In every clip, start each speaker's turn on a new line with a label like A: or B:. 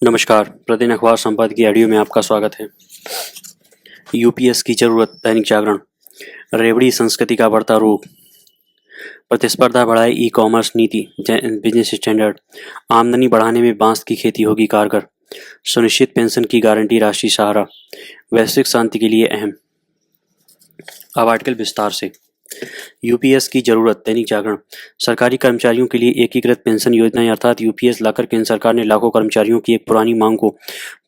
A: नमस्कार, प्रतिदिन अखबार संपादकीय ऑडियो में आपका स्वागत है। यूपीएस की जरूरत, दैनिक जागरण। रेवड़ी संस्कृति का बढ़ता रूप, प्रतिस्पर्धा बढ़ाए ई कॉमर्स नीति, बिजनेस स्टैंडर्ड। आमदनी बढ़ाने में बांस की खेती होगी कारगर, सुनिश्चित पेंशन की गारंटी राष्ट्रीय सहारा, वैश्विक शांति के लिए अहम। अब आर्टिकल विस्तार से। यूपीएस की जरूरत, दैनिक जागरण। सरकारी कर्मचारियों के लिए एकीकृत पेंशन योजना अर्थात यूपीएस लाकर केंद्र सरकार ने लाखों कर्मचारियों की एक पुरानी मांग को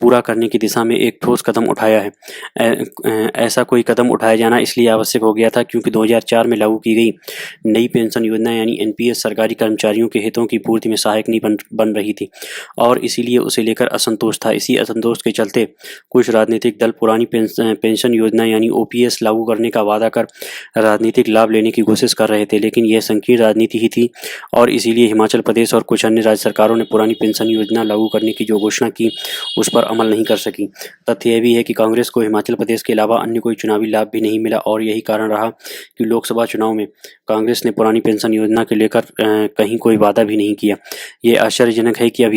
A: पूरा करने की दिशा में एक ठोस कदम उठाया है। ऐसा कोई कदम उठाया जाना इसलिए आवश्यक हो गया था क्योंकि 2004 में लागू की गई नई पेंशन योजना यानी एनपीएस सरकारी कर्मचारियों के हितों की पूर्ति में सहायक नहीं बन रही थी और इसीलिए उसे लेकर असंतोष था। इसी असंतोष के चलते कुछ राजनीतिक दल पुरानी पेंशन योजना यानी ओपीएस लागू करने का वादा कर राजनीतिक लाभ लेने की कोशिश कर रहे थे, लेकिन यह संकीर्ण राजनीति ही थी और इसीलिए हिमाचल प्रदेश और कुछ अन्य राज्य सरकारों ने पुरानी पेंशन योजना लागू करने की जो घोषणा की उस पर अमल नहीं कर सकी। तथ्य यह भी है कि कांग्रेस को हिमाचल प्रदेश के अलावा अन्य कोई चुनावी लाभ भी नहीं मिला और यही कारण रहा कि लोकसभा चुनाव में कांग्रेस ने पुरानी पेंशन योजना को लेकर कहीं कोई वादा भी नहीं किया। ये आश्चर्यजनक है कि अब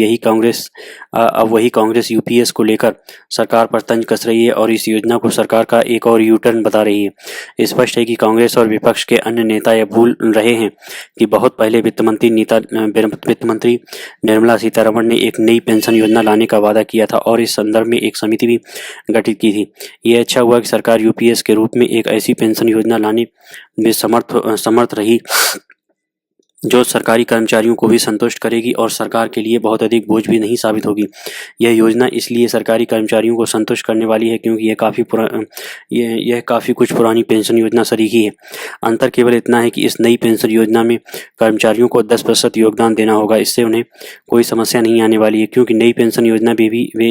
A: वही कांग्रेस यूपीएस को लेकर सरकार पर तंज कस रही है और इस योजना को सरकार का एक और यू टर्न बता रही है। स्पष्ट है कि कांग्रेस और विपक्ष के अन्य नेता यह भूल रहे हैं कि बहुत पहले वित्त मंत्री निर्मला सीतारमण ने एक नई पेंशन योजना लाने का वादा किया था और इस संदर्भ में एक समिति भी गठित की थी। यह अच्छा हुआ कि सरकार यूपीएस के रूप में एक ऐसी पेंशन योजना लाने में समर्थ रही जो सरकारी कर्मचारियों को भी संतुष्ट करेगी और सरकार के लिए बहुत अधिक बोझ भी नहीं साबित होगी। यह योजना इसलिए सरकारी कर्मचारियों को संतुष्ट करने वाली है क्योंकि यह काफ़ी कुछ पुरानी पेंशन योजना सरीखी है। अंतर केवल इतना है कि इस नई पेंशन योजना में कर्मचारियों को 10% योगदान देना होगा। इससे उन्हें कोई समस्या नहीं आने वाली है क्योंकि नई पेंशन योजना में भी वे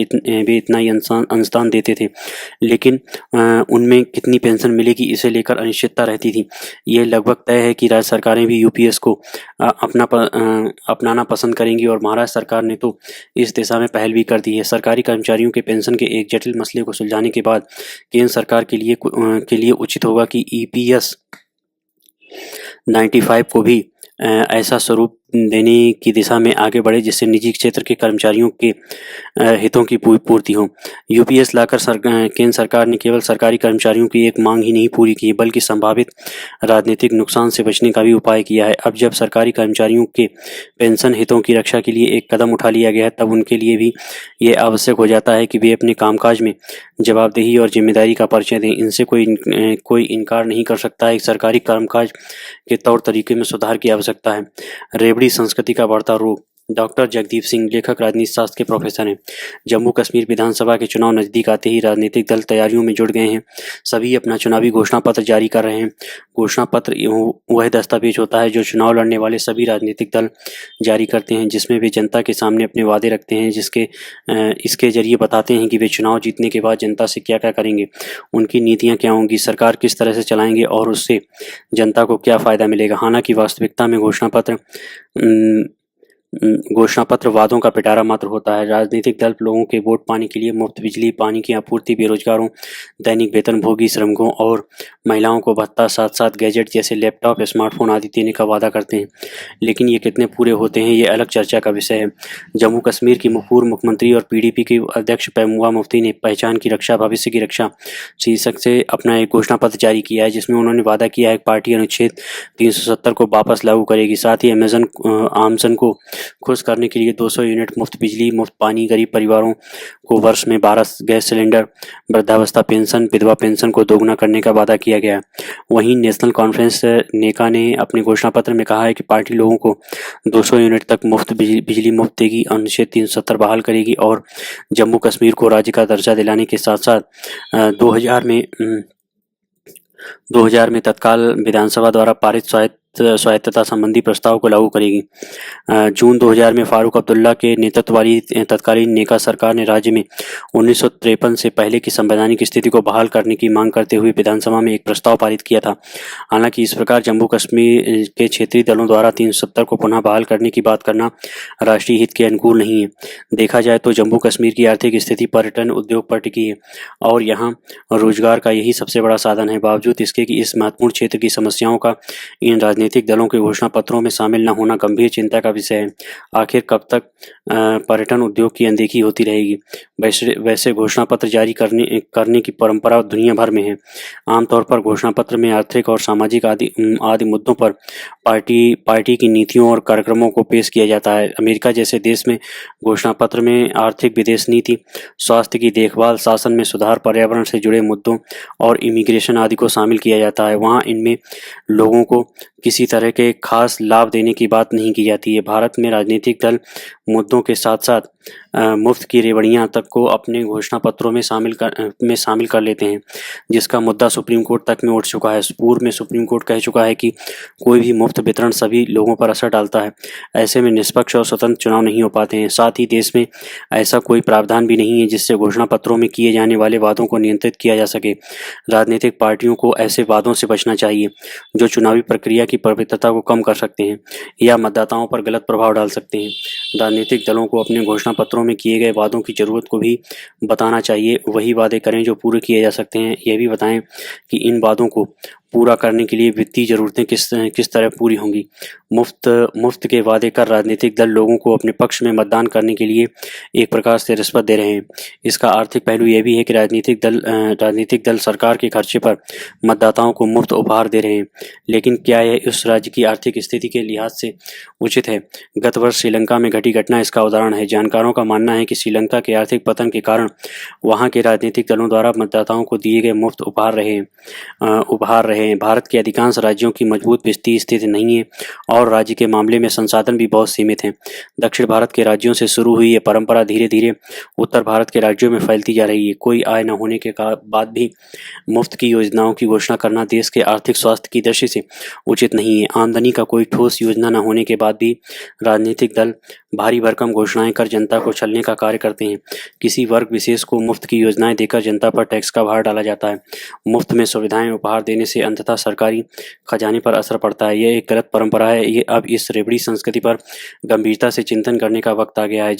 A: इतना ही अंशदान देते थे, लेकिन उनमें कितनी पेंशन मिलेगी इसे लेकर अनिश्चितता रहती थी। यह लगभग तय है कि राज्य सरकारें भी यूपीएस को अपनाना पसंद करेंगी और महाराष्ट्र सरकार ने तो इस दिशा में पहल भी कर दी है। सरकारी कर्मचारियों के पेंशन के एक जटिल मसले को सुलझाने के बाद केंद्र सरकार के लिए उचित होगा कि ईपीएस 95 को भी ऐसा स्वरूप देने की दिशा में आगे बढ़े जिससे निजी क्षेत्र के कर्मचारियों के हितों की पूर्ति हो। यूपीएस लाकर केंद्र सरकार ने केवल सरकारी कर्मचारियों की एक मांग ही नहीं पूरी की बल्कि संभावित राजनीतिक नुकसान से बचने का भी उपाय किया है। अब जब सरकारी कर्मचारियों के पेंशन हितों की रक्षा के लिए एक कदम उठा लिया गया है तब उनके लिए भी ये आवश्यक हो जाता है कि वे अपने कामकाज में जवाबदेही और जिम्मेदारी का परिचय दें। इनसे कोई इनकार नहीं कर सकता है कि सरकारी कामकाज के तौर तरीके में सुधार की आवश्यकता है। रेवड़ी संस्कृति का बढ़ता रूप, डॉक्टर जगदीप सिंह लेखक राजनीति शास्त्र के प्रोफेसर हैं। जम्मू कश्मीर विधानसभा के चुनाव नजदीक आते ही राजनीतिक दल तैयारियों में जुट गए हैं। सभी अपना चुनावी घोषणा पत्र जारी कर रहे हैं। घोषणा पत्र वह दस्तावेज होता है जो चुनाव लड़ने वाले सभी राजनीतिक दल जारी करते हैं, जिसमें वे जनता के सामने अपने वादे रखते हैं, इसके जरिए बताते हैं कि वे चुनाव जीतने के बाद जनता से क्या क्या करेंगे, उनकी नीतियाँ क्या होंगी, सरकार किस तरह से चलाएंगे और उससे जनता को क्या फ़ायदा मिलेगा। हालांकि वास्तविकता में घोषणा पत्र वादों का पिटारा मात्र होता है। राजनीतिक दल लोगों के वोट पाने के लिए मुफ्त बिजली, पानी की आपूर्ति, बेरोजगारों, दैनिक वेतनभोगी श्रमिकों और महिलाओं को भत्ता, साथ साथ गैजेट जैसे लैपटॉप, स्मार्टफोन आदि देने का वादा करते हैं, लेकिन ये कितने पूरे होते हैं ये अलग चर्चा का विषय है। जम्मू कश्मीर की पूर्व मुख्यमंत्री और पीडीपी के अध्यक्ष महबूबा मुफ्ती ने पहचान की रक्षा, भविष्य की रक्षा शीर्षक से अपना एक घोषणा पत्र जारी किया है, जिसमें उन्होंने वादा किया है कि पार्टी अनुच्छेद 370 को वापस लागू करेगी। साथ ही आमजन को खुश करने के लिए 200 यूनिट मुफ्त बिजली, मुफ्त पानी, गरीब परिवारों को वर्ष में 12 गैस सिलेंडर, वृद्धावस्था पेंशन, विधवा पेंशन को दोगुना करने का वादा किया गया है। वहीं नेशनल कॉन्फ्रेंस नेका ने अपने घोषणा पत्र में कहा है कि पार्टी लोगों को 200 यूनिट तक मुफ्त बिजली मुफ्त देगी, अनुच्छेद 370 बहाल करेगी और जम्मू कश्मीर को राज्य का दर्जा दिलाने के साथ साथ 2000 में तत्काल विधानसभा द्वारा पारित स्वायत्तता संबंधी प्रस्ताव को लागू करेगी। जून 2000 में फारूक अब्दुल्ला के नेतृत्व वाली तत्कालीन नेका सरकार ने राज्य में 1953 से पहले की संवैधानिक स्थिति को बहाल करने की मांग करते हुए विधानसभा में एक प्रस्ताव पारित किया था। हालांकि इस प्रकार जम्मू कश्मीर के क्षेत्रीय दलों द्वारा 370 को पुनः बहाल करने की बात करना राष्ट्रीय हित के अनुकूल नहीं है। देखा जाए तो जम्मू कश्मीर की आर्थिक स्थिति पर्यटन उद्योग पर टिकी है और यहाँ रोजगार का यही सबसे बड़ा साधन है। बावजूद इसके कि इस महत्वपूर्ण क्षेत्र की समस्याओं का इन राजनीतिक दलों के घोषणा पत्रों में शामिल न होना गंभीर चिंता का विषय है। आखिर कब तक पर्यटन उद्योग की अनदेखी होती रहेगी? वैसे घोषणा पत्र जारी करने की परंपरा दुनिया भर में है। आमतौर पर घोषणा पत्र में आर्थिक और सामाजिक आदि मुद्दों पर पार्टी की नीतियों और कार्यक्रमों को पेश किया जाता है। अमेरिका जैसे देश में घोषणा पत्र में आर्थिक, विदेश नीति, स्वास्थ्य की देखभाल, शासन में सुधार, पर्यावरण से जुड़े मुद्दों और इमिग्रेशन आदि को शामिल किया जाता है। वहाँ इनमें लोगों को किसी तरह के खास लाभ देने की बात नहीं की जाती है। भारत में राजनीतिक दल मुद्दों के साथ साथ मुफ्त की रेवड़ियां तक को अपने घोषणा पत्रों में शामिल कर लेते हैं, जिसका मुद्दा सुप्रीम कोर्ट तक में उठ चुका है। पूर्व में सुप्रीम कोर्ट कह चुका है कि कोई भी मुफ्त वितरण सभी लोगों पर असर डालता है। ऐसे में निष्पक्ष और स्वतंत्र चुनाव नहीं हो पाते हैं। साथ ही देश में ऐसा कोई प्रावधान भी नहीं है जिससे घोषणा पत्रों में किए जाने वाले वादों को नियंत्रित किया जा सके। राजनीतिक पार्टियों को ऐसे वादों से बचना चाहिए जो चुनावी प्रक्रिया की पवित्रता को कम कर सकते हैं या मतदाताओं पर गलत प्रभाव डाल सकते हैं। राजनीतिक दलों को अपने घोषणा पत्रों में किए गए वादों की जरूरत को भी बताना चाहिए। वही वादे करें जो पूरे किए जा सकते हैं। यह भी बताएं कि इन वादों को पूरा करने के लिए वित्तीय जरूरतें किस तरह पूरी होंगी। मुफ्त के वादे कर राजनीतिक दल लोगों को अपने पक्ष में मतदान करने के लिए एक प्रकार से रिश्वत दे रहे हैं। इसका आर्थिक पहलू यह भी है कि राजनीतिक दल सरकार के खर्चे पर मतदाताओं को मुफ्त उपहार दे रहे हैं। लेकिन क्या यह उस राज्य की आर्थिक स्थिति के लिहाज से उचित है? गत वर्ष श्रीलंका में घटी घटना इसका उदाहरण है। जानकारों का मानना है कि श्रीलंका के आर्थिक पतन के कारण वहां के राजनीतिक दलों द्वारा मतदाताओं को दिए गए मुफ्त उपहार रहे हैं। भारत के अधिकांश राज्यों की मजबूत वित्तीय स्थिति नहीं है और राज्य के मामले में संसाधन भी बहुत सीमित हैं। दक्षिण भारत के राज्यों से शुरू हुई ये परंपरा धीरे धीरे उत्तर भारत के राज्यों में फैलती जा रही है। कोई आय न होने के बाद भी मुफ्त की योजनाओं की घोषणा करना देश के आर्थिक स्वास्थ्य की दृष्टि से उचित नहीं है। आमदनी का कोई ठोस योजना न होने के बाद भी राजनीतिक दल भारी भरकम घोषणाएं कर जनता को छलने का कार्य करते हैं। किसी वर्ग विशेष को मुफ्त की योजनाएं देकर जनता पर टैक्स का भार डाला जाता है। मुफ्त में सुविधाएं उपहार देने से अंततः सरकारी खजाने पर असर पड़ता है। यह एक गलत परंपरा है। ये अब इस रेवड़ी संस्कृति पर गंभीरता से चिंतन करने का वक्त आ गया है।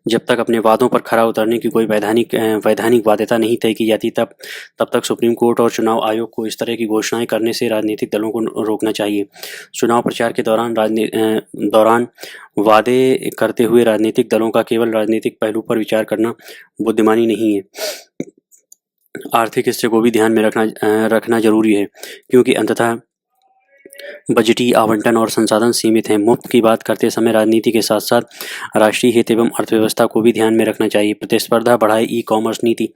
A: जब तक अपने वादों पर खरा उतरने की कोई वैधानिक बाध्यता नहीं तय की जाती तब तक सुप्रीम कोर्ट और चुनाव आयोग को इस तरह की घोषणाएं करने से राजनीतिक दलों को रोकना चाहिए। चुनाव प्रचार के दौरान वादे करते हुए राजनीतिक दलों का केवल राजनीतिक पहलू पर विचार करना बुद्धिमानी नहीं है। आर्थिक हिस्से को भी ध्यान में रखना जरूरी है, क्योंकि अंततः बजटीय आवंटन और संसाधन सीमित हैं। मुफ्त की बात करते समय राजनीति के साथ साथ राष्ट्रीय हित एवं अर्थव्यवस्था को भी ध्यान में रखना चाहिए। प्रतिस्पर्धा बढ़ाए ई-कॉमर्स नीति,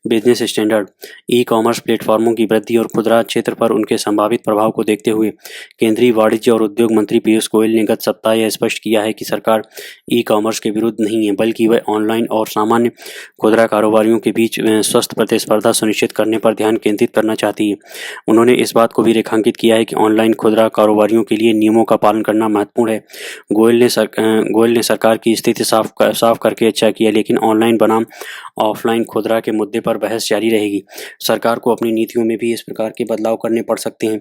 A: बिजनेस स्टैंडर्ड, ई-कॉमर्स प्लेटफॉर्मों की वृद्धि और खुदरा क्षेत्र पर उनके संभावित प्रभाव को देखते हुए केंद्रीय वाणिज्य और उद्योग मंत्री पीयूष गोयल ने गत सप्ताह यह स्पष्ट किया है कि सरकार ई-कॉमर्स के विरुद्ध नहीं है, बल्कि वह ऑनलाइन और सामान्य खुदरा कारोबारियों के बीच स्वस्थ प्रतिस्पर्धा सुनिश्चित करने पर ध्यान केंद्रित करना चाहती है। उन्होंने इस बात को भी रेखांकित किया है कि ऑनलाइन खुदरा कारोबारियों के लिए नियमों का पालन करना महत्वपूर्ण है। गोयल ने सरकार की स्थिति साफ करके अच्छा किया, लेकिन ऑनलाइन बनाम ऑफलाइन खुदरा के मुद्दे पर बहस जारी रहेगी। सरकार को अपनी नीतियों में भी इस प्रकार के बदलाव करने पड़ सकते हैं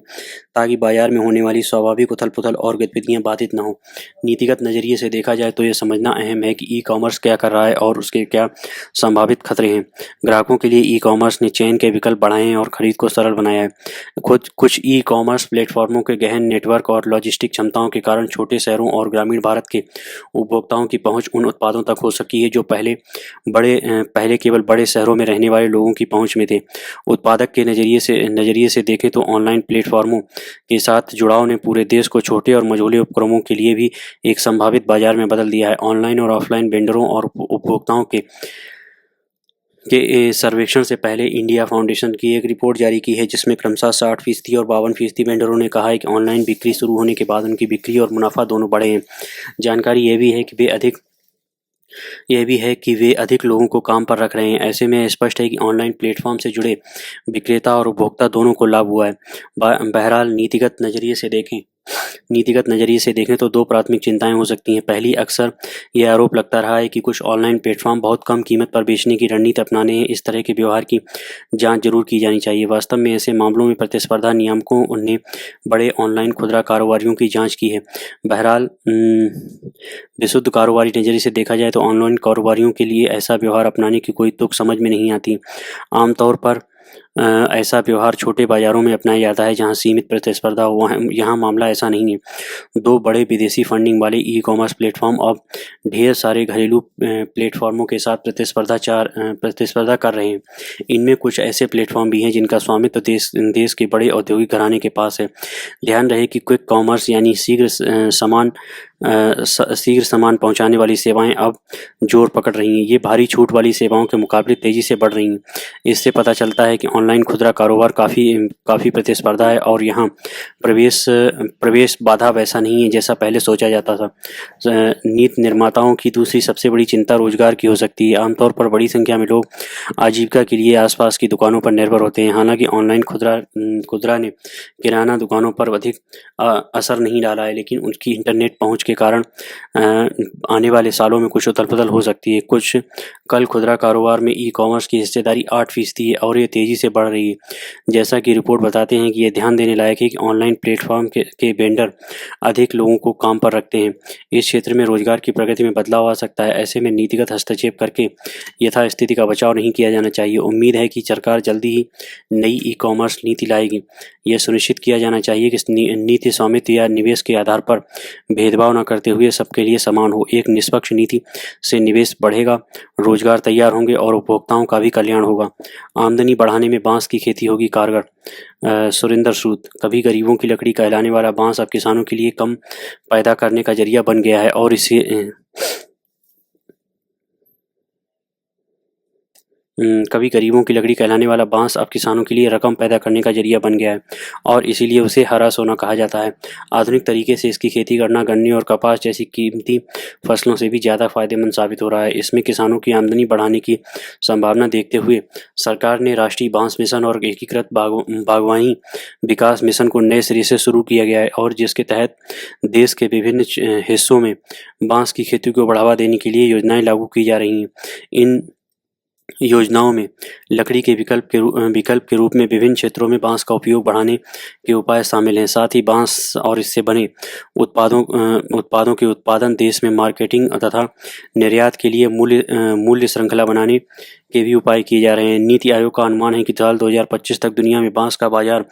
A: ताकि बाजार में होने वाली स्वाभाविक उथल-पुथल और गतिविधियां बाधित न हो। नीतिगत नजरिए से देखा जाए तो यह समझना अहम है कि ई-कॉमर्स क्या कर रहा है और उसके क्या संभावित खतरे हैं। ग्राहकों के लिए ई-कॉमर्स ने चयन के विकल्प बढ़ाए हैं और खरीद को सरल बनाया है। कुछ ई-कॉमर्स प्लेटफॉर्मों के गहन नेटवर्क और लॉजिस्टिक क्षमताओं के कारण छोटे शहरों और ग्रामीण भारत के उपभोक्ताओं की पहुंच उन उत्पादों तक हो सकी है जो पहले केवल बड़े शहरों में रहने वाले लोगों की पहुंच में थे। उत्पादक के नजरिए से देखें तो ऑनलाइन प्लेटफॉर्मों के साथ जुड़ाव ने पूरे देश को छोटे और मझोले उपक्रमों के लिए भी एक संभावित बाजार में बदल दिया है। ऑनलाइन और ऑफलाइन वेंडरों और उपभोक्ताओं के सर्वेक्षण से पहले इंडिया फाउंडेशन की एक रिपोर्ट जारी की है, जिसमें क्रमशः 60% और 52% वेंडरों ने कहा है कि ऑनलाइन बिक्री शुरू होने के बाद उनकी बिक्री और मुनाफा दोनों बढ़े हैं। जानकारी यह भी है कि वे अधिक लोगों को काम पर रख रहे हैं। ऐसे में स्पष्ट है कि ऑनलाइन प्लेटफॉर्म से जुड़े विक्रेता और उपभोक्ता दोनों को लाभ हुआ है। बहरहाल नीतिगत नज़रिए से देखें तो दो प्राथमिक चिंताएं हो सकती हैं। पहली, अक्सर यह आरोप लगता रहा है कि कुछ ऑनलाइन प्लेटफॉर्म बहुत कम कीमत पर बेचने की रणनीति अपनाने हैं। इस तरह के व्यवहार की जांच जरूर की जानी चाहिए। वास्तव में ऐसे मामलों में प्रतिस्पर्धा नियामकों ने बड़े ऑनलाइन खुदरा कारोबारियों की जांच की है। बहरहाल विशुद्ध कारोबारी नज़रिए से देखा जाए तो ऑनलाइन कारोबारियों के लिए ऐसा व्यवहार अपनाने की कोई तुक समझ में नहीं आती। आमतौर पर ऐसा व्यवहार छोटे बाजारों में अपनाया जाता है जहां सीमित प्रतिस्पर्धा हो। वहाँ यहाँ मामला ऐसा नहीं है। दो बड़े विदेशी फंडिंग वाले ई कॉमर्स प्लेटफॉर्म अब ढेर सारे घरेलू प्लेटफॉर्मों के साथ प्रतिस्पर्धा कर रहे हैं। इनमें कुछ ऐसे प्लेटफॉर्म भी हैं जिनका स्वामित्व देश देश के बड़े औद्योगिक घराने के पास है। ध्यान रहे कि क्विक कॉमर्स यानी शीघ्र सामान पहुंचाने वाली सेवाएं अब जोर पकड़ रही हैं। ये भारी छूट वाली सेवाओं के मुकाबले तेजी से बढ़ रही हैं। इससे पता चलता है कि ऑनलाइन खुदरा कारोबार काफ़ी प्रतिस्पर्धा है और यहाँ प्रवेश बाधा वैसा नहीं है जैसा पहले सोचा जाता था। नीति निर्माताओं की दूसरी सबसे बड़ी चिंता रोजगार की हो सकती है। आमतौर पर बड़ी संख्या में लोग आजीविका के लिए आसपास की दुकानों पर निर्भर होते हैं। हालांकि ऑनलाइन खुदरा ने किराना दुकानों पर अधिक असर नहीं डाला है, लेकिन उनकी इंटरनेट पहुंच के कारण आने वाले सालों में कुछ उथल पुथल हो सकती है। कल खुदरा कारोबार में ई कॉमर्स की हिस्सेदारी 8% है और ये तेज़ी से बढ़ रही है। जैसा कि रिपोर्ट बताते हैं कि ये ध्यान देने लायक है कि ऑनलाइन प्लेटफॉर्म के वेंडर अधिक लोगों को काम पर रखते हैं। इस क्षेत्र में रोजगार की प्रगति में बदलाव आ सकता है। ऐसे में नीतिगत हस्तक्षेप करके यथास्थिति का बचाव नहीं किया जाना चाहिए। उम्मीद है कि सरकार जल्दी ही नई ई कॉमर्स नीति लाएगी। यह सुनिश्चित किया जाना चाहिए कि नीति स्वामित्व या निवेश के आधार पर भेदभाव न करते हुए सबके लिए समान हो। एक निष्पक्ष नीति से निवेश बढ़ेगा, रोजगार तैयार होंगे और उपभोक्ताओं का भी कल्याण होगा। आमदनी बढ़ाने में बांस की खेती होगी कारगर। सुरेंद्र सूद। कभी गरीबों की लकड़ी कहलाने वाला बांस अब किसानों के लिए कम पैदा करने का जरिया बन गया है और इसे कभी गरीबों की लकड़ी कहलाने वाला बांस अब किसानों के लिए रकम पैदा करने का जरिया बन गया है और इसीलिए उसे हरा सोना कहा जाता है। आधुनिक तरीके से इसकी खेती करना गन्ने और कपास जैसी कीमती फसलों से भी ज़्यादा फायदेमंद साबित हो रहा है। इसमें किसानों की आमदनी बढ़ाने की संभावना देखते हुए सरकार ने राष्ट्रीय बांस मिशन और एकीकृत बागवानी विकास मिशन को नए सिरे से शुरू किया गया है और जिसके तहत देश के विभिन्न हिस्सों में बांस की खेती को बढ़ावा देने के लिए योजनाएं लागू की जा रही हैं। इन योजनाओं में लकड़ी के विकल्प के रूप में विभिन्न क्षेत्रों में बांस का उपयोग बढ़ाने के उपाय शामिल हैं। साथ ही बांस और इससे बने उत्पादों के उत्पादन, देश में मार्केटिंग तथा निर्यात के लिए मूल्य श्रृंखला बनाने के भी उपाय किए जा रहे हैं। नीति आयोग का अनुमान है कि साल 2025 तक दुनिया में बांस का बाजार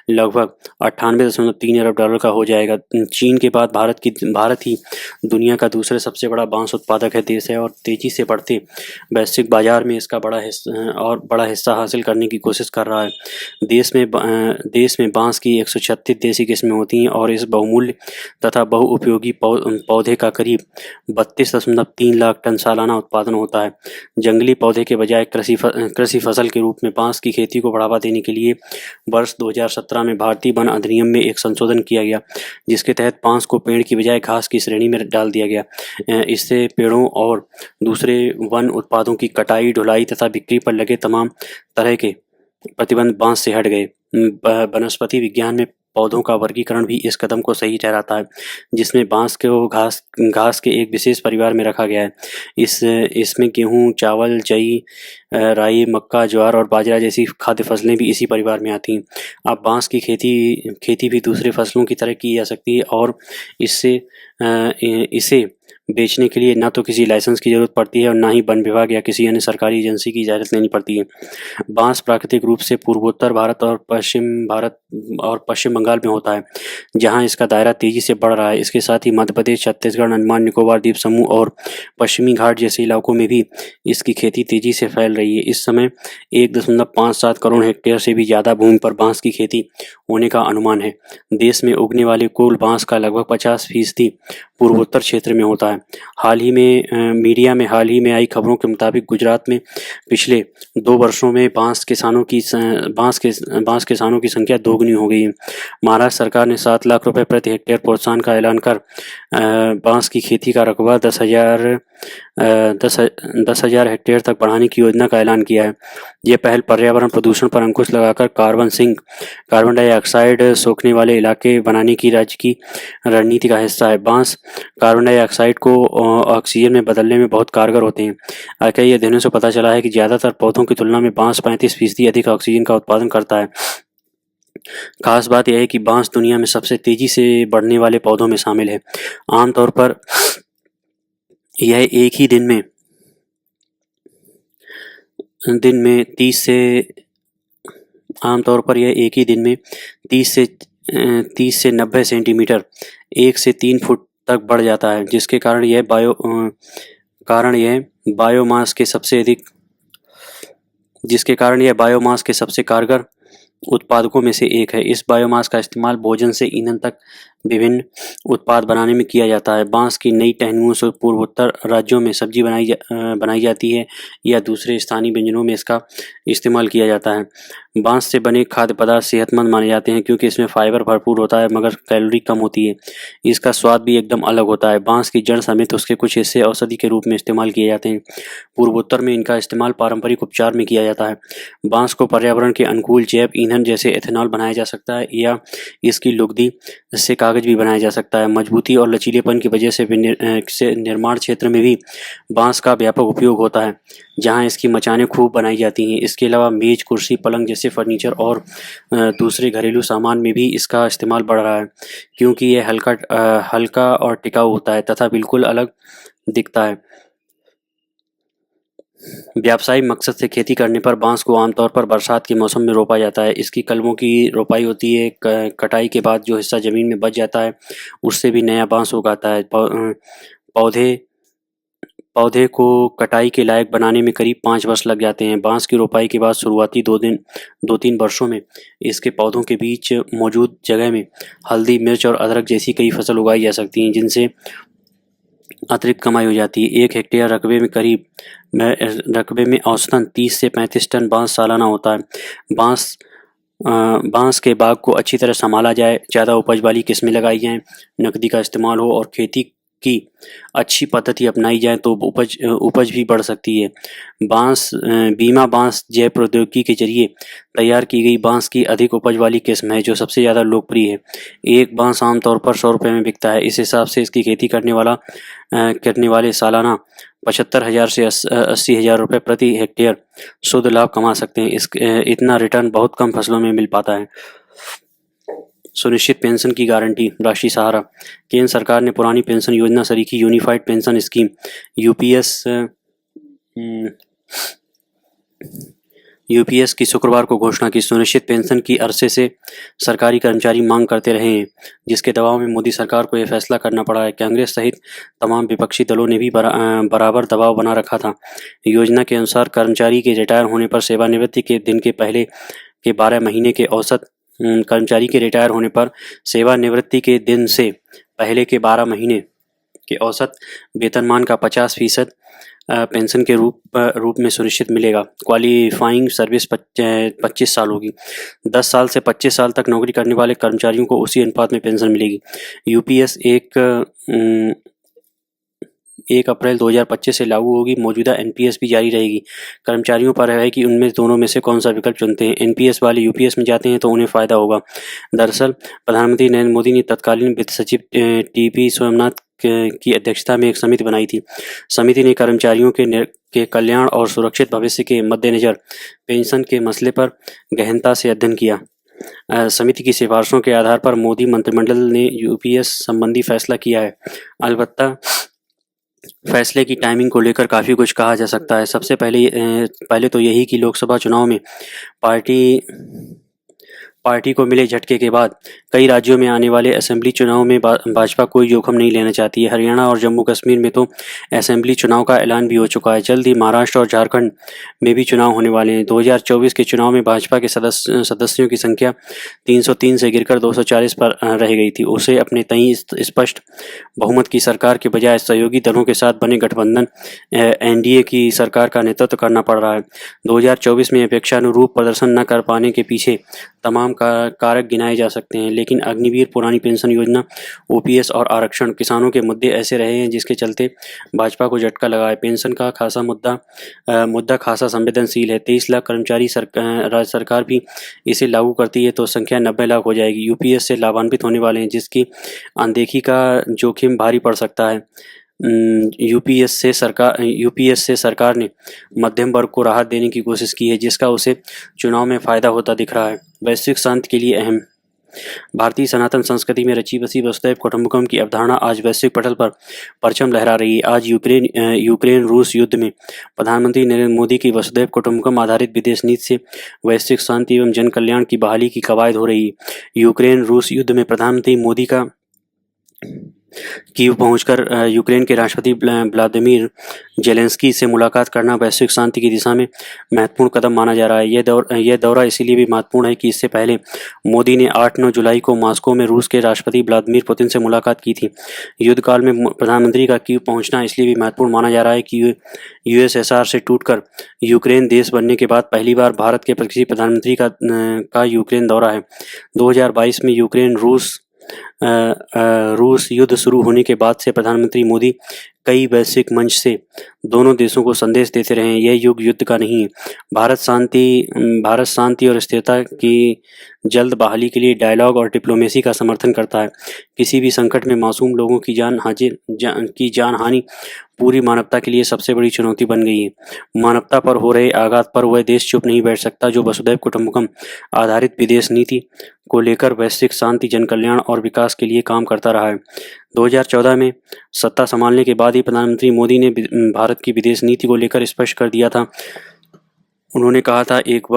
A: लगभग 98.3 अरब डॉलर का हो जाएगा। चीन के बाद भारत ही दुनिया का दूसरे सबसे बड़ा बांस उत्पादक है देश है और तेजी से बढ़ते वैश्विक बाजार में इसका बड़ा हिस्सा हासिल करने की कोशिश कर रहा है। देश में बांस की 136 देसी किस्में होती हैं और इस बहुमूल्य तथा बहुउपयोगी पौधे का करीब 32.3 लाख टन सालाना उत्पादन होता है। जंगली पौधे के बजाय कृषि फसल के रूप में बांस की खेती को बढ़ावा देने के लिए वर्ष 2017 में भारतीय वन अधिनियम में एक संशोधन किया गया, जिसके तहत बांस को पेड़ की बजाय घास की श्रेणी में डाल दिया गया। इससे पेड़ों और दूसरे वन उत्पादों की कटाई, ढुलाई तथा बिक्री पर लगे तमाम तरह के प्रतिबंध बांस से हट गए। वनस्पति विज्ञान में पौधों का वर्गीकरण भी इस कदम को सही ठहराता है, जिसमें बांस को घास के एक विशेष परिवार में रखा गया है। इसमें गेहूं, चावल, जई, राई, मक्का, ज्वार और बाजरा जैसी खाद्य फसलें भी इसी परिवार में आती हैं। अब बांस की खेती भी दूसरे फसलों की तरह की जा सकती है और इसे बेचने के लिए न तो किसी लाइसेंस की जरूरत पड़ती है और न ही वन विभाग या किसी अन्य सरकारी एजेंसी की इजाज़त लेनी पड़ती है। बांस प्राकृतिक रूप से पूर्वोत्तर भारत और पश्चिम बंगाल में होता है, जहां इसका दायरा तेजी से बढ़ रहा है। इसके साथ ही मध्य प्रदेश, छत्तीसगढ़, अंडमान निकोबार द्वीप समूह और पश्चिमी घाट जैसे इलाकों में भी इसकी खेती तेजी से फैल रही है। इस समय 1.57 करोड़ हेक्टेयर से भी ज़्यादा भूमि पर बांस की खेती होने का अनुमान है। देश में उगने वाले कुल बांस का लगभग 50% पूर्वोत्तर क्षेत्र में होता है। मीडिया में हाल ही में आई खबरों के मुताबिक गुजरात में पिछले 2 वर्षों में बांस किसानों की संख्या दोगुनी हो गई है। महाराष्ट्र सरकार ने 7 लाख रुपए प्रति हेक्टेयर प्रोत्साहन का ऐलान कर बांस की खेती का रकबा 10,000 हेक्टेयर तक बढ़ाने की योजना का ऐलान किया है। यह पहल पर्यावरण प्रदूषण पर अंकुश लगाकर कार्बन डाइऑक्साइड सोखने वाले इलाके बनाने की राज्य की रणनीति का हिस्सा है। बांस कार्बन डाइऑक्साइड को ऑक्सीजन में बदलने में बहुत कारगर होते हैं। कई अध्ययनों से पता चला है कि ज़्यादातर पौधों की तुलना में बांस 35% अधिक ऑक्सीजन का उत्पादन करता है। खास बात यह है कि बांस दुनिया में सबसे तेजी से बढ़ने वाले पौधों में शामिल है। आमतौर पर यह एक ही दिन में 30 से आमतौर पर यह एक ही दिन में 30 से 90 सेंटीमीटर 1 से 3 फुट तक बढ़ जाता है, जिसके कारण यह बायोमास के सबसे कारगर उत्पादकों में से एक है। इस बायोमास का इस्तेमाल भोजन से ईंधन तक विभिन्न उत्पाद बनाने में किया जाता है। बांस की नई टहनियों से पूर्वोत्तर राज्यों में सब्जी बनाई जाती है या दूसरे स्थानीय व्यंजनों में इसका इस्तेमाल किया जाता है। बांस से बने खाद्य पदार्थ सेहतमंद माने जाते हैं क्योंकि इसमें फाइबर भरपूर होता है मगर कैलोरी कम होती है। इसका स्वाद भी एकदम अलग होता है। बांस की जड़ समेत उसके कुछ हिस्से औषधि के रूप में इस्तेमाल किए जाते हैं। पूर्वोत्तर में इनका इस्तेमाल पारंपरिक उपचार में किया जाता है। बांस को पर्यावरण के अनुकूल जैव ईंधन जैसे एथेनॉल बनाया जा सकता है या इसकी लुगदी से कागज भी बनाया जा सकता है। मजबूती और लचीलेपन की वजह से निर्माण क्षेत्र में भी बांस का व्यापक उपयोग होता है, जहां इसकी मचानें खूब बनाई जाती हैं। इसके अलावा मेज, कुर्सी, पलंग जैसे फर्नीचर और दूसरे घरेलू सामान में भी इसका इस्तेमाल बढ़ रहा है क्योंकि यह हल्का और टिकाऊ होता है तथा बिल्कुल अलग दिखता है। व्यावसायिक मकसद से खेती करने पर बांस को आमतौर पर बरसात के मौसम में रोपा जाता है। इसकी कलमों की रोपाई होती है। कटाई के बाद जो हिस्सा जमीन में बच जाता है उससे भी नया बांस उगाता है। पौधे को कटाई के लायक बनाने में करीब 5 वर्ष लग जाते हैं। बांस की रोपाई के बाद शुरुआती 2-3 वर्षों में इसके पौधों के बीच मौजूद जगह में हल्दी, मिर्च और अदरक जैसी कई फसल उगाई जा सकती हैं, जिनसे अतिरिक्त कमाई हो जाती है। 1 हेक्टेयर रकबे में औसतन 30 से 35 टन बांस सालाना होता है। बांस के बाग को अच्छी तरह संभाला जाए, ज़्यादा उपज वाली किस्में लगाई जाएं, नकदी का इस्तेमाल हो और खेती की अच्छी पद्धति अपनाई जाए तो उपज भी बढ़ सकती है। बीमा बांस जैव प्रौद्योगिकी के जरिए तैयार की गई बांस की अधिक उपज वाली किस्म है जो सबसे ज़्यादा लोकप्रिय है। एक बांस आमतौर पर 100 रुपये में बिकता है। इस हिसाब से इसकी खेती करने वाले सालाना 75,000 से 80,000 रुपये प्रति हेक्टेयर शुद्ध लाभ कमा सकते हैं। इतना रिटर्न बहुत कम फसलों में मिल पाता है। सुनिश्चित पेंशन की गारंटी, राष्ट्रीय सहारा। केंद्र सरकार ने पुरानी पेंशन योजना सरीखी यूनिफाइड पेंशन स्कीम यूपीएस की शुक्रवार को घोषणा की। सुनिश्चित पेंशन की अरसे से सरकारी कर्मचारी मांग करते रहे हैं, जिसके दबाव में मोदी सरकार को यह फैसला करना पड़ा है। कांग्रेस सहित तमाम विपक्षी दलों ने भी बराबर दबाव बना रखा था। योजना के अनुसार कर्मचारी के रिटायर होने पर सेवानिवृत्ति के दिन के पहले के 12 महीने के औसत कर्मचारी के रिटायर होने पर सेवानिवृत्ति के दिन से पहले के 12 महीने के औसत वेतनमान का 50% पेंशन के रूप में सुनिश्चित मिलेगा। क्वालिफाइंग सर्विस 25 साल होगी। 10 साल से 25 साल तक नौकरी करने वाले कर्मचारियों को उसी अनुपात में पेंशन मिलेगी। यूपीएस 1 अप्रैल 2025 से लागू होगी। मौजूदा एनपीएस भी जारी रहेगी। कर्मचारियों पर है कि उनमें दोनों में से कौन सा विकल्प चुनते हैं। एनपीएस वाले यूपीएस में जाते हैं तो उन्हें फ़ायदा होगा। दरअसल प्रधानमंत्री नरेंद्र मोदी ने तत्कालीन वित्त सचिव टीपी सोमनाथ की अध्यक्षता में एक समिति बनाई थी। समिति ने कर्मचारियों के कल्याण और सुरक्षित भविष्य के मद्देनज़र पेंशन के मसले पर गहनता से अध्ययन किया। समिति की सिफारिशों के आधार पर मोदी मंत्रिमंडल ने यूपीएस संबंधी फैसला किया है। अलबत्ता फैसले की टाइमिंग को लेकर काफ़ी कुछ कहा जा सकता है। सबसे पहले तो यही कि लोकसभा चुनाव में पार्टी को मिले झटके के बाद कई राज्यों में आने वाले असेंबली चुनाव में भाजपा कोई जोखिम नहीं लेना चाहती है। हरियाणा और जम्मू कश्मीर में तो असेंबली चुनाव का ऐलान भी हो चुका है। जल्द ही महाराष्ट्र और झारखंड में भी चुनाव होने वाले हैं। 2024 के चुनाव में भाजपा के सदस्यों की संख्या 303 से गिरकर 240 पर रह गई थी। उसे अपने तय स्पष्ट बहुमत की सरकार के बजाय सहयोगी दलों के साथ बने गठबंधन एनडीए की सरकार का नेतृत्व करना पड़ रहा है। 2024 में अपेक्षानुरूप प्रदर्शन न कर पाने के पीछे तमाम कारक गिनाए जा सकते हैं, लेकिन अग्निवीर, पुरानी पेंशन योजना, ओपीएस और आरक्षण, किसानों के मुद्दे ऐसे रहे हैं जिसके चलते भाजपा को झटका लगा है। पेंशन का मुद्दा खासा संवेदनशील है। 23 लाख कर्मचारी राज्य सरकार भी इसे लागू करती है तो संख्या 90 लाख हो जाएगी। यूपीएस से लाभान्वित होने वाले हैं, जिसकी अनदेखी का जोखिम भारी पड़ सकता है। यूपीएस से सरकार ने मध्यम वर्ग को राहत देने की कोशिश की है, जिसका उसे चुनाव में फ़ायदा होता दिख रहा है। वैश्विक शांति के लिए अहम भारतीय सनातन संस्कृति में रची बसी वसुधैव कुटुंबकम की अवधारणा आज वैश्विक पटल पर परचम लहरा रही है। आज यूक्रेन रूस युद्ध में प्रधानमंत्री नरेंद्र मोदी की वसुधैव कुटुंबकम आधारित विदेश नीति से वैश्विक शांति एवं जन कल्याण की बहाली की कवायद हो रही है। यूक्रेन रूस युद्ध में प्रधानमंत्री मोदी का कीव पहुंचकर यूक्रेन के राष्ट्रपति व्लादिमीर जेलेंस्की से मुलाकात करना वैश्विक शांति की दिशा में महत्वपूर्ण कदम माना जा रहा है। यह दौरा इसीलिए भी महत्वपूर्ण है कि इससे पहले मोदी ने 8-9 जुलाई को मॉस्को में रूस के राष्ट्रपति व्लादिमीर पुतिन से मुलाकात की थी। युद्ध काल में प्रधानमंत्री का कीव पहुंचना इसलिए भी महत्वपूर्ण माना जा रहा है कि यूएसएसआर से टूटकर यूक्रेन देश बनने के बाद पहली बार भारत के किसी प्रधानमंत्री का यूक्रेन दौरा है। 2022 में यूक्रेन रूस युद्ध शुरू होने के बाद से प्रधानमंत्री मोदी कई वैश्विक मंच से दोनों देशों को संदेश देते रहे हैं। यह युग युद्ध का नहीं है। भारत शांति और स्थिरता की जल्द बहाली के लिए डायलॉग और डिप्लोमेसी का समर्थन करता है। किसी भी संकट में मासूम लोगों की जान हानि पूरी मानवता के लिए सबसे बड़ी चुनौती बन गई है। मानवता पर हो रहे आघात पर वह देश चुप नहीं बैठ सकता जो वसुधैव कुटुंबकम आधारित विदेश नीति को लेकर वैश्विक शांति, जन कल्याण और विकास के लिए काम करता रहा है। 2014 में सत्ता संभालने के बाद ही प्रधानमंत्री मोदी ने भारत की विदेश नीति को लेकर स्पष्ट कर दिया था। उन्होंने कहा था, एक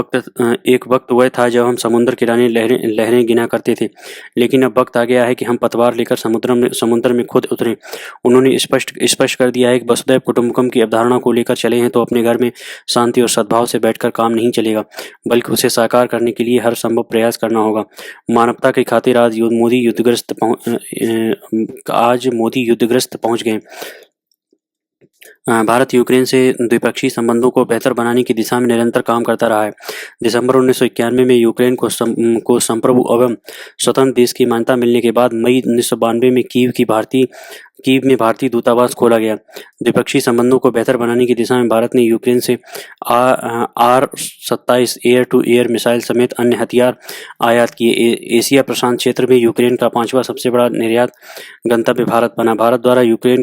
A: वक्त वह था जब हम समुद्र किनारे लहरें गिना करते थे, लेकिन अब वक्त आ गया है कि हम पतवार लेकर समुद्र में खुद उतरें। उन्होंने स्पष्ट कर दिया है कि वसुधैव कुटुंबकम की अवधारणा को लेकर चले हैं तो अपने घर में शांति और सद्भाव से बैठकर काम नहीं चलेगा, बल्कि उसे साकार करने के लिए हर संभव प्रयास करना होगा। मानवता की खातिर आज मोदी युद्धग्रस्त पहुंच गए। भारत यूक्रेन से द्विपक्षीय संबंधों को बेहतर बनाने की दिशा में निरंतर काम करता रहा है। दिसंबर 1991 में यूक्रेन को संप्रभु एवं स्वतंत्र देश की मान्यता मिलने के बाद मई 1992 में कीव में भारतीय दूतावास खोला गया। द्विपक्षीय संबंधों को बेहतर बनाने की दिशा में भारत ने यूक्रेन से R-27 air to air missile समेत अन्य हथियार आयात किए। एशिया प्रशांत क्षेत्र में यूक्रेन का 5वां सबसे बड़ा निर्यात गंतव्य भारत बना। भारत द्वारा यूक्रेन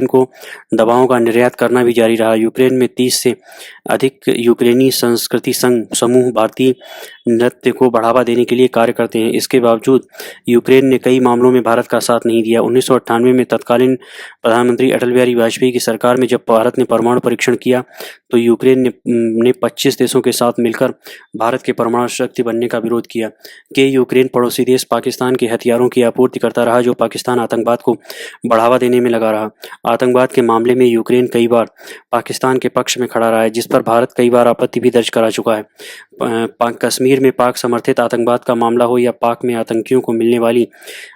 A: को दवाओं का निर्यात करना भी जारी रहा। यूक्रेन में 30 से अधिक यूक्रेनी संस्कृति समूह भारतीय नृत्य को बढ़ावा देने के लिए कार्य करते हैं। इसके बावजूद यूक्रेन ने कई मामलों में भारत का साथ नहीं दिया। 1998 में तत्कालीन प्रधानमंत्री अटल बिहारी वाजपेयी की सरकार में जब भारत ने परमाणु परीक्षण किया तो यूक्रेन ने 25 देशों के साथ मिलकर भारत के परमाणु शक्ति बनने का विरोध किया। यूक्रेन पड़ोसी देश पाकिस्तान के हथियारों की आपूर्ति करता रहा, जो पाकिस्तान आतंकवाद को बढ़ावा देने में लगा रहा। आतंकवाद के मामले में यूक्रेन कई बार पाकिस्तान के पक्ष में खड़ा रहा है, जिस पर भारत कई बार आपत्ति भी दर्ज करा चुका है। कश्मीर में पाक समर्थित आतंकवाद का मामला हो या पाक में आतंकियों को मिलने वाली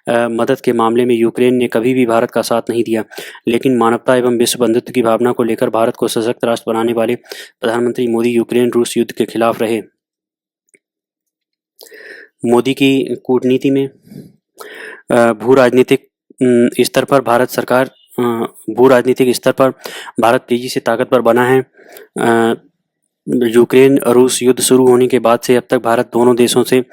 A: मदद के मामले में यूक्रेन ने कभी भी भारत का साथ नहीं दिया। लेकिन मानवता एवं विश्व बंधुत्व की भावना को लेकर भारत को सशक्त राष्ट्र बनाने वाले प्रधानमंत्री मोदी यूक्रेन रूस युद्ध के खिलाफ रहे। मोदी की कूटनीति में भू राजनीतिक स्तर पर भारत तेजी से ताकतवर बना है। यूक्रेन रूस युद्ध शुरू होने के बाद से अब तक भारत दोनों देशों से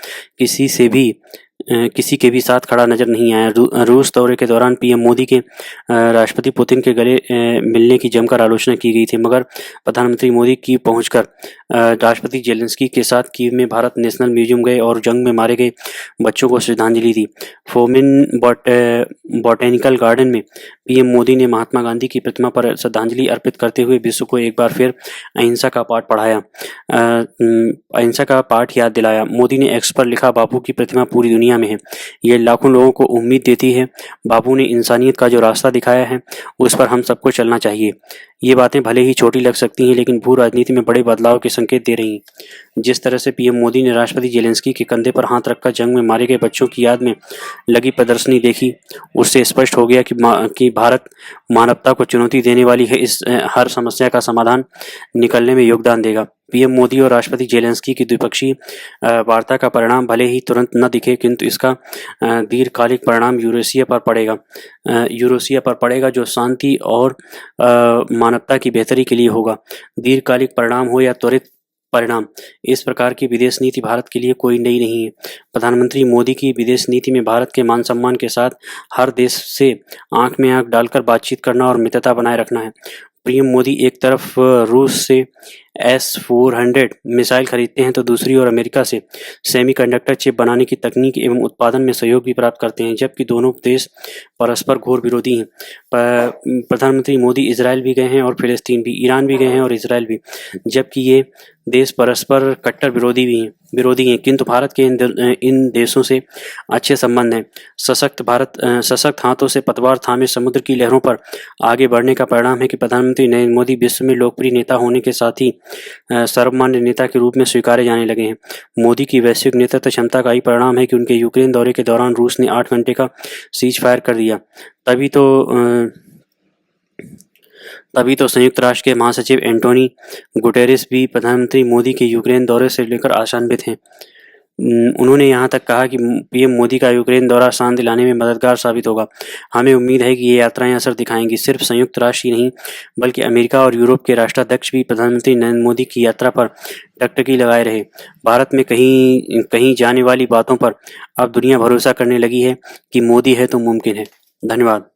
A: किसी के भी साथ खड़ा नजर नहीं आया। रूस दौरे के दौरान पीएम मोदी के राष्ट्रपति पुतिन के गले मिलने की जमकर आलोचना की गई थी, मगर प्रधानमंत्री मोदी कीव पहुंचकर राष्ट्रपति जेलेंस्की के साथ कीव में भारत नेशनल म्यूजियम गए और जंग में मारे गए बच्चों को श्रद्धांजलि दी। फोमिन बॉटेनिकल गार्डन में पीएम मोदी ने महात्मा गांधी की प्रतिमा पर श्रद्धांजलि अर्पित करते हुए विश्व को एक बार फिर अहिंसा का पाठ याद दिलाया। मोदी ने एक्स पर लिखा, बापू की प्रतिमा पूरी दुनिया में है। यह लाखों लोगों को उम्मीद देती है। बापू ने इंसानियत का जो रास्ता दिखाया है उस पर हम सबको चलना चाहिए। ये बातें भले ही छोटी लग सकती हैं, लेकिन भू राजनीति में बड़े बदलाव के संकेत दे रही हैं। जिस तरह से पीएम मोदी ने राष्ट्रपति जेलेंस्की के कंधे पर हाथ रखकर जंग में मारे गए बच्चों की याद में लगी प्रदर्शनी देखी, उससे स्पष्ट हो गया कि भारत मानवता को चुनौती देने वाली है इस हर समस्या का समाधान निकलने में योगदान देगा। पीएम मोदी और राष्ट्रपति जेलेंस्की की द्विपक्षीय वार्ता का परिणाम भले ही तुरंत न दिखे, किंतु इसका दीर्घकालिक परिणाम यूरेशिया पर पड़ेगा, जो शांति और मानवता की बेहतरी के लिए होगा। दीर्घकालिक परिणाम हो या त्वरित परिणाम, इस प्रकार की विदेश नीति भारत के लिए कोई नई नहीं है। प्रधानमंत्री मोदी की विदेश नीति में भारत के मान सम्मान के साथ हर देश से आंख में आंख डालकर बातचीत करना और मित्रता बनाए रखना है। पीएम मोदी एक तरफ रूस से S-400 मिसाइल खरीदते हैं तो दूसरी ओर अमेरिका से सेमीकंडक्टर चिप बनाने की तकनीक एवं उत्पादन में सहयोग भी प्राप्त करते हैं, जबकि दोनों देश परस्पर घोर विरोधी हैं। प्रधानमंत्री मोदी इजराइल भी गए हैं और फिलिस्तीन भी, ईरान भी गए हैं और इजराइल भी, जबकि ये देश परस्पर कट्टर विरोधी हैं, किंतु भारत के इन देशों से अच्छे संबंध हैं। सशक्त हाथों से पतवार थामे समुद्र की लहरों पर आगे बढ़ने का परिणाम है कि प्रधानमंत्री नरेंद्र मोदी विश्व में लोकप्रिय नेता होने के साथ ही सर्वमान्य नेता के रूप में स्वीकारे जाने लगे हैं। मोदी की वैश्विक नेतृत्व क्षमता का ही परिणाम है कि उनके यूक्रेन दौरे के दौरान रूस ने 8 घंटे का सीज फायर कर दिया। तभी तो संयुक्त राष्ट्र के महासचिव एंटोनी गुटेरेस भी प्रधानमंत्री मोदी के यूक्रेन दौरे से लेकर आशान्वित हैं। उन्होंने यहाँ तक कहा कि पीएम मोदी का यूक्रेन दौरा शांति लाने में मददगार साबित होगा। हमें उम्मीद है कि ये यात्राएं असर दिखाएंगी। सिर्फ संयुक्त राष्ट्र ही नहीं, बल्कि अमेरिका और यूरोप के राष्ट्राध्यक्ष भी प्रधानमंत्री नरेंद्र मोदी की यात्रा पर टकटकी लगाए रहे। भारत में कहीं जाने वाली बातों पर अब दुनिया भरोसा करने लगी है कि मोदी है तो मुमकिन है। धन्यवाद।